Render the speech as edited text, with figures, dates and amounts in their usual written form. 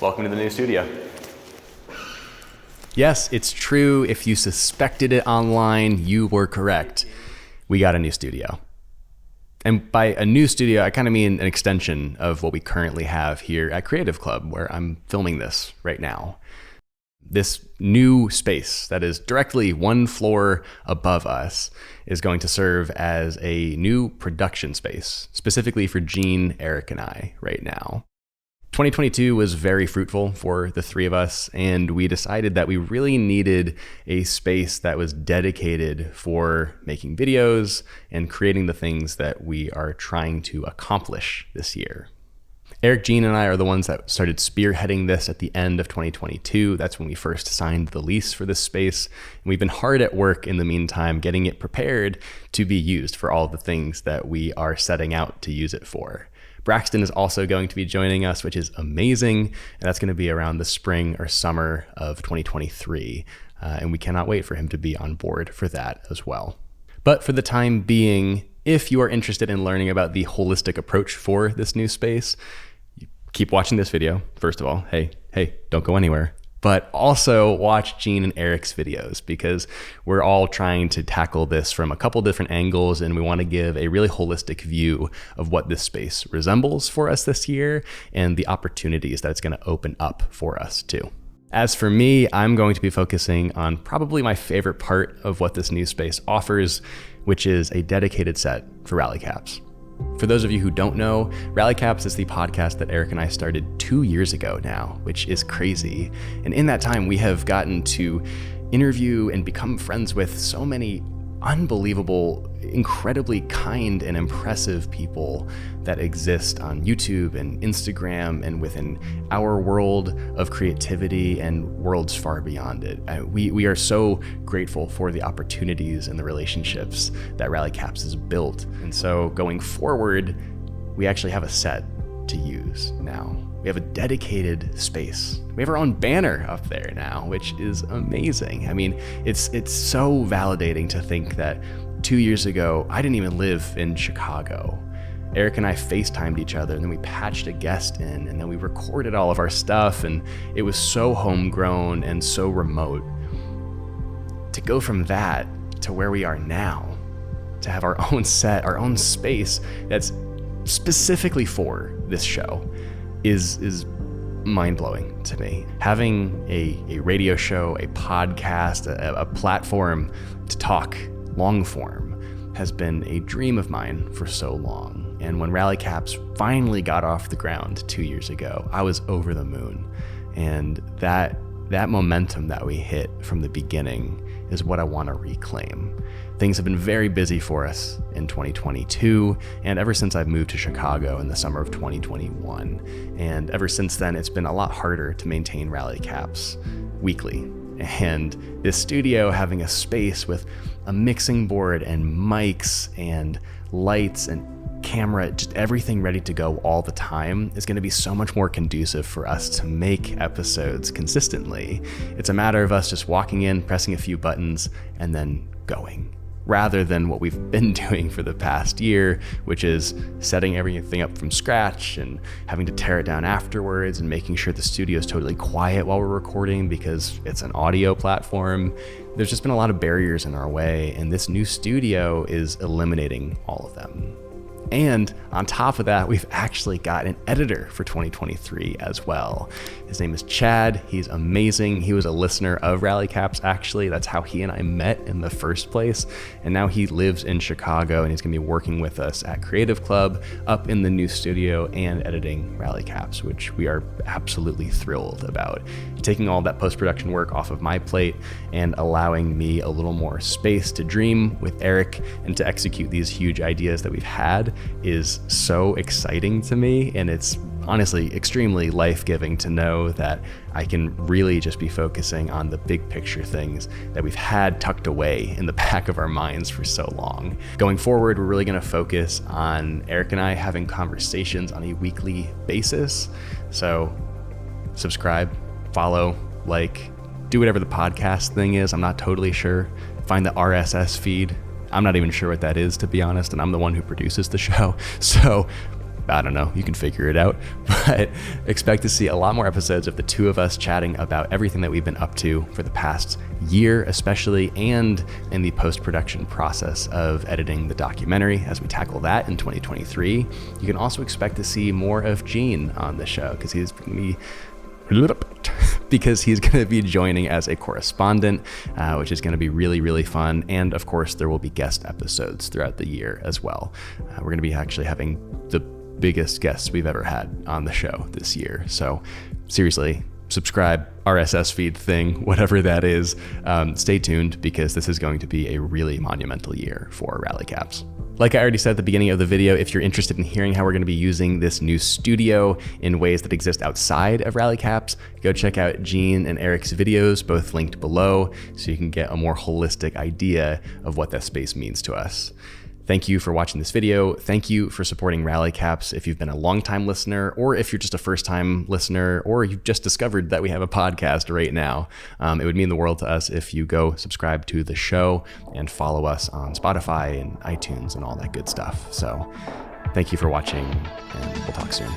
Welcome to the new studio. Yes, it's true. If you suspected it online, you were correct. We got a new studio. And by a new studio, I kind of mean an extension of what we currently have here at Creative Club, where I'm filming this right now. This new space that is directly one floor above us is going to serve as a new production space, specifically for Gene, Eric, and I right now. 2022 was very fruitful for the three of us, and we decided that we really needed a space that was dedicated for making videos and creating the things that we are trying to accomplish this year. Eric, Gene, and I are the ones that started spearheading this at the end of 2022. That's when we first signed the lease for this space. And we've been hard at work in the meantime, getting it prepared to be used for all the things that we are setting out to use it for. Braxton is also going to be joining us, which is amazing. And that's going to be around the spring or summer of 2023. And we cannot wait for him to be on board for that as well. But for the time being, if you are interested in learning about the holistic approach for this new space, keep watching this video. First of all, hey, don't go anywhere. But also watch Gene and Eric's videos, because we're all trying to tackle this from a couple different angles, and we want to give a really holistic view of what this space resembles for us this year and the opportunities that it's going to open up for us too. As for me, I'm going to be focusing on probably my favorite part of what this new space offers, which is a dedicated set for rally caps. For those of you who don't know, Rally Caps is the podcast that Eric and I started 2 years ago now, which is crazy. And in that time, we have gotten to interview and become friends with so many unbelievable, incredibly kind and impressive people that exist on YouTube and Instagram and within our world of creativity and worlds far beyond it. We are so grateful for the opportunities and the relationships that Rally Caps has built. And so going forward, we actually have a set to use now. We have a dedicated space. We have our own banner up there now, which is amazing. I mean, it's so validating to think that 2 years ago, I didn't even live in Chicago. Eric and I FaceTimed each other, and then we patched a guest in, and then we recorded all of our stuff, and it was so homegrown and so remote. To go from that to where we are now, to have our own set, our own space that's specifically for this show is mind-blowing to me. Having a radio show, a podcast, a platform to talk long form has been a dream of mine for so long. And when Rally Caps finally got off the ground 2 years ago, I was over the moon. And that momentum that we hit from the beginning is what I want to reclaim. Things have been very busy for us in 2022, and ever since I've moved to Chicago in the summer of 2021. And ever since then, it's been a lot harder to maintain Rally Caps weekly. And this studio, having a space with a mixing board and mics and lights and camera, just everything ready to go all the time, is going to be so much more conducive for us to make episodes consistently. It's a matter of us just walking in, pressing a few buttons, and then going, rather than what we've been doing for the past year, which is setting everything up from scratch and having to tear it down afterwards and making sure the studio is totally quiet while we're recording because it's an audio platform. There's just been a lot of barriers in our way, and this new studio is eliminating all of them. And on top of that, we've actually got an editor for 2023 as well. His name is Chad. He's amazing. He was a listener of Rally Caps, actually. That's how he and I met in the first place. And now he lives in Chicago, and he's going to be working with us at Creative Club up in the new studio and editing Rally Caps, which we are absolutely thrilled about. Taking all that post-production work off of my plate and allowing me a little more space to dream with Eric and to execute these huge ideas that we've had is so exciting to me, and it's honestly extremely life-giving to know that I can really just be focusing on the big picture things that we've had tucked away in the back of our minds for so long. Going forward, we're really going to focus on Eric and I having conversations on a weekly basis. So subscribe, follow, like, do whatever the podcast thing is. I'm not totally sure. Find the RSS feed. I'm not even sure what that is, to be honest, and I'm the one who produces the show. So I don't know, you can figure it out. But expect to see a lot more episodes of the two of us chatting about everything that we've been up to for the past year, especially, and in the post-production process of editing the documentary as we tackle that in 2023. You can also expect to see more of Gene on the show because he's going to be joining as a correspondent, which is going to be really, really fun. And of course, there will be guest episodes throughout the year as well. We're going to be actually having the biggest guests we've ever had on the show this year. So seriously, subscribe, RSS feed thing, whatever that is. Stay tuned because this is going to be a really monumental year for Rally Caps. Like I already said at the beginning of the video, if you're interested in hearing how we're going to be using this new studio in ways that exist outside of Rally Caps, go check out Gene and Eric's videos, both linked below, so you can get a more holistic idea of what that space means to us. Thank you for watching this video. Thank you for supporting Rally Caps. If you've been a longtime listener, or if you're just a first-time listener, or you've just discovered that we have a podcast right now, it would mean the world to us if you go subscribe to the show and follow us on Spotify and iTunes and all that good stuff. So thank you for watching, and we'll talk soon.